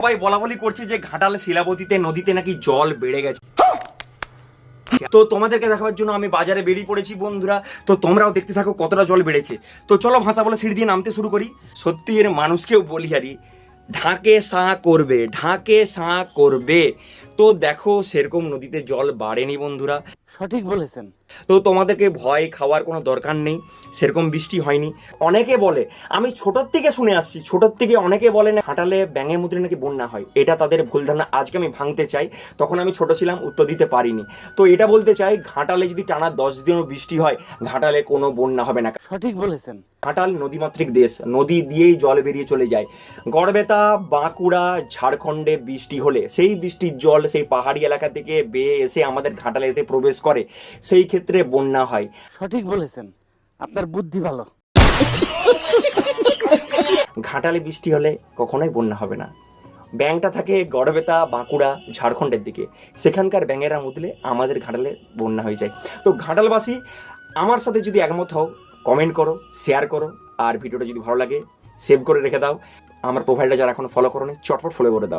সবাই বলা বলি করছে যে ঘাটাল শিলাবতীতে নদীতে নাকি জল বেড়ে গেছে। তো তোমাদেরকে দেখাবার জন্য আমি বাজারে বেরিয়ে পড়েছি বন্ধুরা। তো তোমরাও দেখতে থাকো কতটা জল বেড়েছে। তো চলো ভাষা বলে সিঁড়ি দিয়ে নামতে শুরু করি। সত্যি এর মানুষকেও বলি আরি ঢাকে সাঁ করবে, ঢাকে সাঁ করবে। তো দেখো সেরকম নদীতে জল বাড়েনি বন্ধুরা। সঠিক বলেছেন। তো তোমাদেরকে ভয় খাওয়ার কোনো দরকার নেই, সেরকম বৃষ্টি হয়নি। অনেকে বলে, আমি ছোটোর থেকে শুনে আসছি, ছোটোর থেকে অনেকে বলে না ঘাটালে ব্যাঙের মুদ্রে নাকি বন্যা হয়। এটা তাদের ভুল ধারণা, আজকে আমি ভাঙতে চাই। তখন আমি ছোট ছিলাম, উত্তর দিতে পারিনি। তো এটা বলতে চাই, ঘাটালে যদি টানা 10 দিনও বৃষ্টি হয়, ঘাটালে কোনো বন্যা হবে না। সঠিক বলেছেন। ঘাটাল নদীমাতৃক দেশ, নদী দিয়েই জল বেরিয়ে চলে যায়। গড়বেতা, বাঁকুড়া, ঝাড়খণ্ডে বৃষ্টি হলে সেই বৃষ্টির জল সেই পাহাড়ি এলাকা থেকে বেয়ে এসে আমাদের ঘাটালে এসে প্রবেশ করে, সেই ক্ষেত্রে বন্যা হয়। সঠিক বলেছেন, আপনার বুদ্ধি ভালো। ঘাটালে বৃষ্টি হলে কখনোই বন্যা হবে না। ব্যাঙটা থাকে গড়বেতা, বাঁকুড়া, ঝাড়খণ্ডের দিকে, সেখানকার ব্যাঙেরা মুদলে আমাদের ঘাটালে বন্যা হয়ে যায়। তো ঘাটালবাসী, আমার সাথে যদি একমত হও, কমেন্ট করো, শেয়ার করো, আর ভিডিওটা যদি ভালো লাগে সেভ করে রেখে দাও। আমার প্রোফাইলটা যারা এখন ফলো করোনি, চটপট ফলো করে দাও।